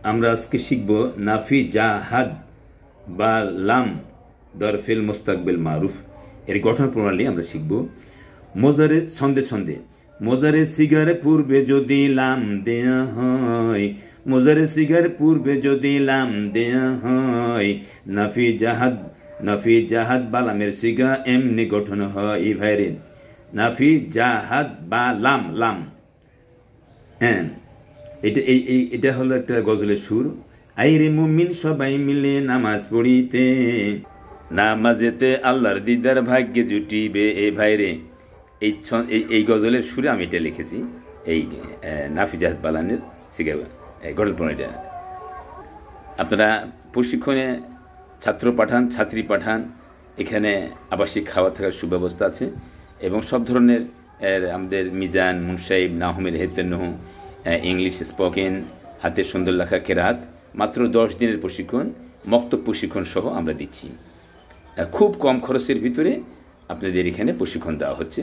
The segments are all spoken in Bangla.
আমরা আজকে শিখব নাফি জাহাদ বা লাম দরফেল মুস্তাকবিল মারুফ এর গঠন প্রণালী আমরা শিখব। মোজারে ছন্দে ছন্দে মোজারে সিগার পূর্বে যদি লাম দেয়া হয়, মোজারে সিগার পূর্বে যদি লাম দেয়া হয়, নাফি জাহাদ বা লামের সিগা এমনি গঠন হয় ভাইরে। নাফি জাহাদ বা লাম লাম, হ্যাঁ এটা হলো একটা গজলের সুর। আইরে মুমিন সবাই মিলে নামাজ পড়িতে, নামাজেতে আল্লাহর দিদার ভাগ্যে জুটিবে এ ভাইরে। এই গজলের সুরে আমি এটা লিখেছি, এই নাফি জাহাদ বালানের সিগা গজল প্রণালীটা। আপনারা প্রশিক্ষণে ছাত্র পাঠান, ছাত্রী পাঠান, এখানে আবাসিক খাওয়া থাকার সুব্যবস্থা আছে এবং সব ধরনের আমাদের মিজান, মুনসাইব, নাহমের হেতেন্নহ, ইংলিশ স্পোকেন, হাতের সুন্দর লেখা কেরাত, মাত্র 10 দিনের প্রশিক্ষণ, মক্তব প্রশিক্ষণ সহ আমরা দিচ্ছি। খুব কম খরচের ভিতরে আপনাদের এখানে প্রশিক্ষণ দেওয়া হচ্ছে।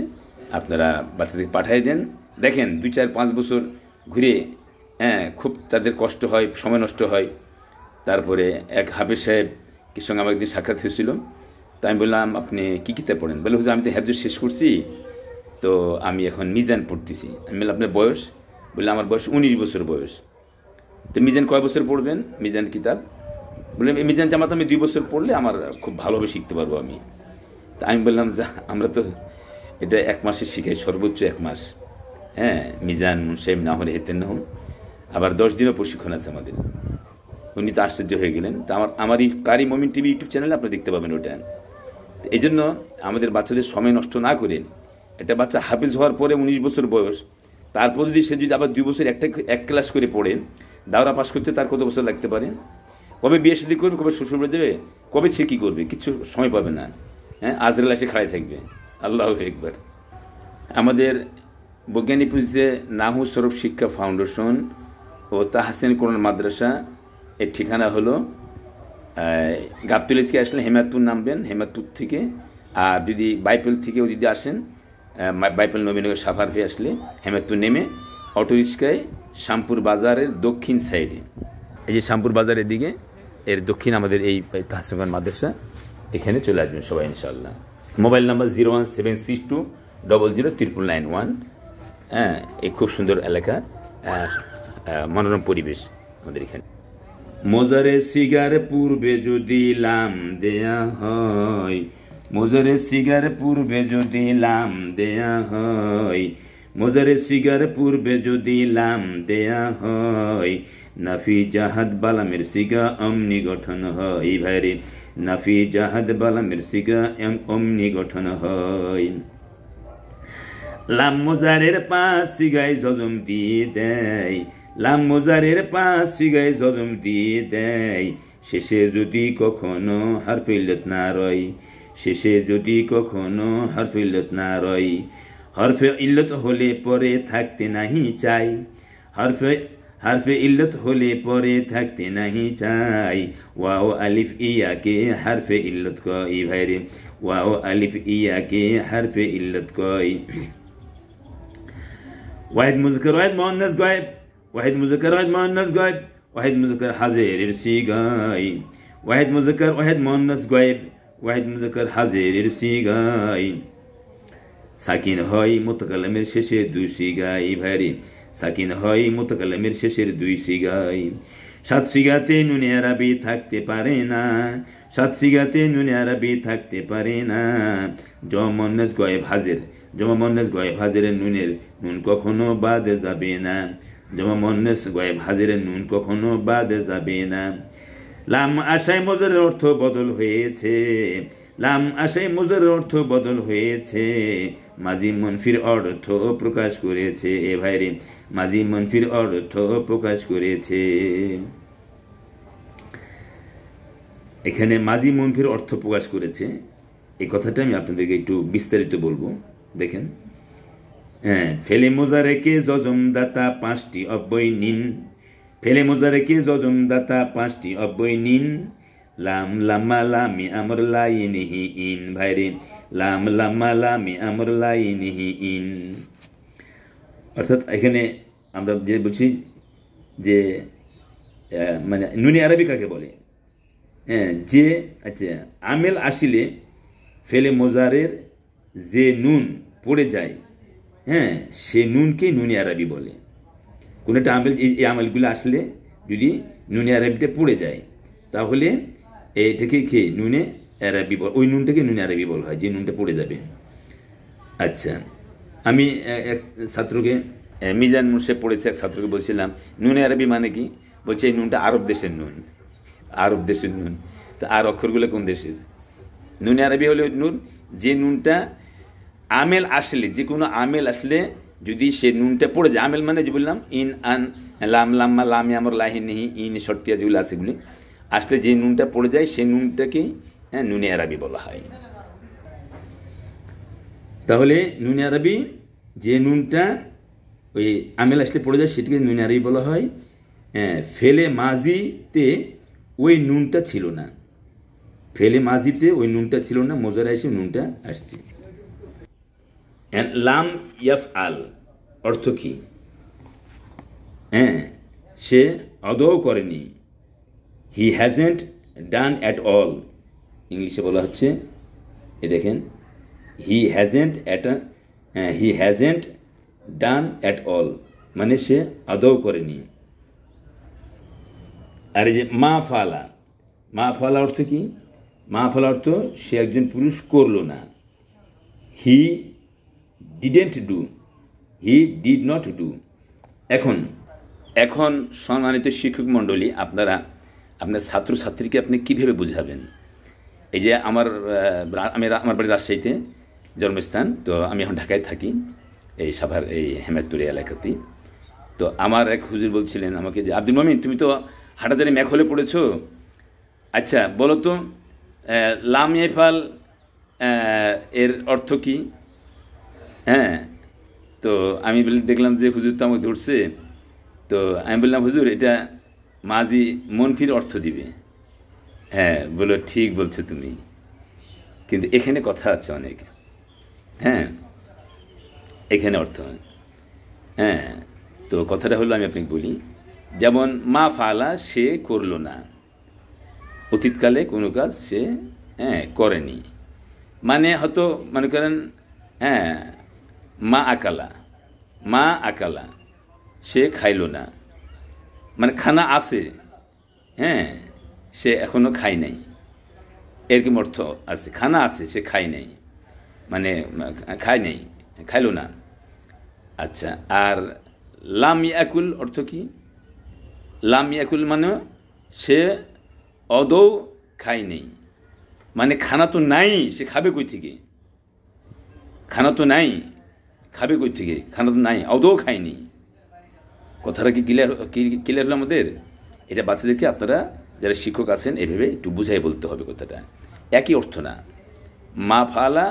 আপনারা বাচ্চাদের পাঠিয়ে দেন, দেখেন 2, 4, 5 বছর ঘুরে খুব তাদের কষ্ট হয়, সময় নষ্ট হয়। তারপরে এক হাফেজ সাহেবের সঙ্গে আমার একদিন সাক্ষাৎ হয়েছিল। তা আমি বললাম, আপনি কী কিতাব পড়েন? বলে, হুজুর আমি তো হেফজ শেষ করছি, তো আমি এখন মিজান পড়তেছি। আমি বললাম, আপনার বয়স? বললে, আমার বয়স 19 বছর বয়স। তো মিজান কয় বছর পড়বেন? মিজান কিতাব বললাম, এই মিজান জামাত আমি 2 বছর পড়লে আমার খুব ভালোভাবে শিখতে পারবো আমি। তা আমি বললাম, যা আমরা তো এটা 1 মাসে শিখাই, সর্বোচ্চ 1 মাস। মিজান, মুনসাইব, নাহর, হেতেন্নহ, আবার 10 দিনও প্রশিক্ষণ আছে আমাদের। উনি তো আশ্চর্য হয়ে গেলেন। তা আমার এই কারি মমিন টিভি ইউটিউব চ্যানেলে আপনি দেখতে পাবেন ওটা। এই জন্য আমাদের বাচ্চাদের সময় নষ্ট না করে, একটা বাচ্চা হাফিজ হওয়ার পরে 19 বছর বয়স, তারপর যদি সে যদি আবার 2 বছর এক ক্লাস করে পড়ে, দাওরা পাস করতে তার কত বছর লাগতে পারে? কবে বিয়ে শাদী করবে, কবে শ্বশুর বাড়ি দেবে, কবে সে কী করবে, কিচ্ছু সময় পাবে না। আজরাল এসে খাড়াই থাকবে। আল্লাহু আকবার। আমাদের বৈজ্ঞানিক পুঁজিতে নাহু সরফ শিক্ষা ফাউন্ডেশন ও তাহসিন কোরআন মাদ্রাসা, এর ঠিকানা হলো গাবতলী থেকে আসলে হেমায়তপুর নামবেন, হেমায়তপুর থেকে। আর যদি বাইপেল থেকেও যদি আসেন, বাইপেল নবীনগর সাভার হয়ে আসলে হেমায়তপুর নেমে অটো রিক্সায় শ্যামপুর বাজারের দক্ষিণ সাইডে, এই যে শ্যামপুর বাজারের দিকে, এর দক্ষিণ আমাদের এই তাহসিন কোরআন মাদ্রাসা, এখানে চলে আসবেন সবাই ইনশাআল্লাহ। Mobile number 01762000991। এই খুব সুন্দর এলাকা, মনোরম পরিবেশ আমাদের এখানে। মোজারে সিগার পূর্বে যদি লাম দেয়া হয়, মোজারে সিগার পূর্বে যদি লাম দেয়া হয়, মোজারে সিগার পূর্বে যদি লাম দেয়া হয়, নাফি জাহাদ বালামের সিগা অমনি গঠন হয় ভাইরে। নাফি জাহাদ বালামের সিগা অমনি গঠন হয়। লাম মোজারের পাঁচ সিগায় জজম দিয়ে দেয়, লাম মোজারের পাঁচ সিগায় জজম দিয়ে দেয়, শেষে যদি কখনো হারফে ইল্লত না রয়, শেষে যদি কখনো হারফে ইল্লত না রয়। হরফে ইল্লত হলে পরে থাকতে নাহি চাই, হারফে ইল্লত হলে পরে থাকতে নাহি চাই। ওয়াও আলিফ ইয়াকে হারফে ইল্লত কয় ভাইরে। ওয়াও আলিফ ইয়াকে হারফে ইল্লত কয়। ওয়াহিদ মুযাক্কার ওয়াহিদ মুআন্নাস গায়েব, ওয়াহিদ মুযাক্কার ওয়াহিদ মুআন্নাস গায়েব, ওয়াহিদ মুযাক্কার হাজিরের সিগায়। ওয়াহিদ মুযাক্কার ওয়াহিদ মুআন্নাস গায়েব, ওয়াহিদ মুযাক্কার হাজিরের সিগায়। সাকিন হয় মুতাকাল্লিমের শেষে 2 সিগায় ভাইরে। সাকিন হয় মুতাকাল্লিমের শেষের 2 সিগায়। 7 সিগাতে নুনে আরবি থাকতে পারে না, 7 সিগাতে নুনে আরবি থাকতে পারে না। জমা মুআন্নাস গায়েব হাজির, জমা মুআন্নাস গায়েব হাজিরের নুনের নুন কখনো বাদে যাবে না। জমা মুআন্নাস গায়েব হাজিরের নুন কখনো বাদে যাবে না। লাম আশায় মোজারের অর্থ বদল হয়েছে, লাম আশায় মোজারের অর্থ বদল হয়েছে, মাজি মনফির অর্থ প্রকাশ করেছে এ ভাইরে। মাজি মনফির অর্থ প্রকাশ করেছে। এখানে মাজি মনফির অর্থ প্রকাশ করেছে, এই কথাটা আমি আপনাদেরকে একটু বিস্তারিত বলবো। দেখেন, ফেলে মোজারেকে জজম দাতা 5টি অব্যয় নিন, ফেলে মোজারেকে জজম দাতা 5টি অব্যয় নিন। লাম লাম্মা লামি আমর লাইনিহি ইন ভাইরে। লাম লাম্মা লামি আমর লাইনিহি ইন। অর্থাৎ এখানে আমরা যে বলছি যে মানে নুনে আরবি কাকে বলে? যে আচ্ছা আমেল আসিলে ফেলে মোজারের যে নুন পড়ে যায়, সে নুনকেই নুনে আরবি বলে। কোনো একটা আমেল, এই আমেলগুলো আসলে যদি নুনে আরবিতে পড়ে যায় তাহলে এটাকে কি নুনে আরবি বল, ওই নুনটাকে নুনে আরবি বলা হয় যে নুনটা পড়ে যাবে। আচ্ছা, আমি এক ছাত্রকে, মিজান মুর্শে পড়েছে, এক ছাত্রকে বলছিলাম নুনে আরবি মানে কি, বলছে এই নুনটা আরব দেশের নুন, আরব দেশের নুন। তো আর অক্ষরগুলো কোন দেশের? নুনে আরবি হলে নুন যে নুনটা আমেল আসলে, যে কোনো আমেল আসলে যদি সে নুনটা পড়ে যায়, আমেল মানে যে বললাম ইন আন লাম লাম্মা লামে আমার লাহি নেহি ইন শর্তিয়া যেগুলো আছে সেগুলি আসলে যে নুনটা পড়ে যায় সেই নুনটাকেই নুনে আরবি বলা হয়। তাহলে নুনে আরবি যে নুনটা ওই আমেল আসলে পড়ে যায় সেটাকে নুনে আরবি বলা হয়। ফেলে মাজিতে ওই নুনটা ছিল না, ফেলে মাজিতে ওই নুনটা ছিল না, মোজারা এসে নুনটা আসছে। লাম ইয়াফ আল অর্থ কি? সে আদৌ করেনি। He hasn't done at all, ইংলিশে বলা হচ্ছে, এ দেখেন he hasn't done at all মানে সে আদৌ করেনি। আর এই যে মা ফালা, মা ফালা অর্থ কি? মা ফালা অর্থ সে একজন পুরুষ করলো না। He didn't do, he did not do. এখন সম্মানিত শিক্ষক মণ্ডলী, আপনার ছাত্রছাত্রীকে আপনি কীভাবে বুঝাবেন? এই যে আমার বাড়ি রাজশাহীতে জন্মস্থান, তো আমি এখন ঢাকায় থাকি, এই সাভার এই হেমায়তপুর এলাকাতেই। তো আমার এক হুজুর বলছিলেন আমাকে যে আব্দুল মমিন তুমি তো হাটাজারি ম্যাখলে পড়েছো, আচ্ছা বলো তো লাম ইয়াফাল এর অর্থ কি? তো আমি দেখলাম যে হুজুর তো আমাকে ধরছে, তো আমি বললাম হুজুর এটা মাজি মনফির অর্থ দিবে। বলো ঠিক বলছো তুমি, কিন্তু এখানে কথা আছে অনেক, এখানে অর্থ তো কথাটা হলো আমি আপনাকে বলি, যেমন মা ফালা সে করলো না, অতীতকালে কোনো কাজ সে করেনি, মানে হয়তো মনে করেন মা আকালা সে খাইল না, মানে খানা আছে সে এখনো খায় নাই, এরকম অর্থ আছে। খানা আছে সে খায় নাই, মানে খাইল না। আচ্ছা, আর লাম ইয়াকুল অর্থ কি? লাম ইয়াকুল মানে সে আদৌ খায় নেই, মানে খানা তো নাই, সে খাবে কই থেকে? খানা তো নাই, খাবে কই থেকে? খানা তো নাই, আদৌ খায়নি। কথাটা কি ক্লিয়ার হলো আমাদের? এটা বাচ্চাদেরকে আপনারা যারা শিক্ষক আছেন এভাবে একটু বুঝাই বলতে হবে। কথাটা একই অর্থ না, মা ফালা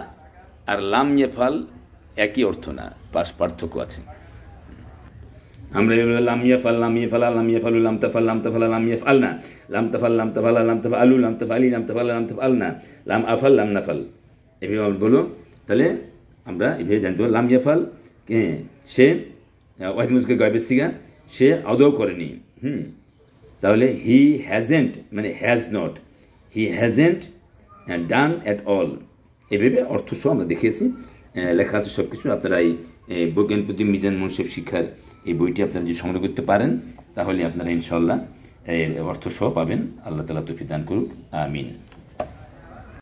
আর লাম ইয়াফাল একই অর্থ না, পার্থক্য আছে। আমরা লাম ইয়াফাল লাম ইয়াফালা লাম ইয়াফালু লাম তাফাল লাম তাফালা লাম ইয়াফাল না, লাম তাফাল লাম তাফালা লাম তাফালু লাম তাফালি লাম তাফালা লাম তাফাল না, লাম আফাল লাম নাফাল, এভাবে বলো। তাহলে আমরা এভাবে জানতে পারবো লাম ইয়াফাল সে ওয়াহিদকে গায়বের সিগা, সে আদৌ করেনি। তাহলে হি হ্যাজেন্ট মানে has not, he hasn't done at all, এভাবে অর্থ সহ আমরা দেখিয়েছি, লেখা আছে সব কিছু। আপনারা এই বৈজ্ঞানিক প্রতি মিজান মুন্সিফ শিক্ষার এই বইটি আপনারা যদি সংগ্রহ করতে পারেন তাহলে আপনারা ইনশাআল্লাহ অর্থ সহ পাবেন। আল্লাহ তাআলা তৌফিক দান করুন, আমিন।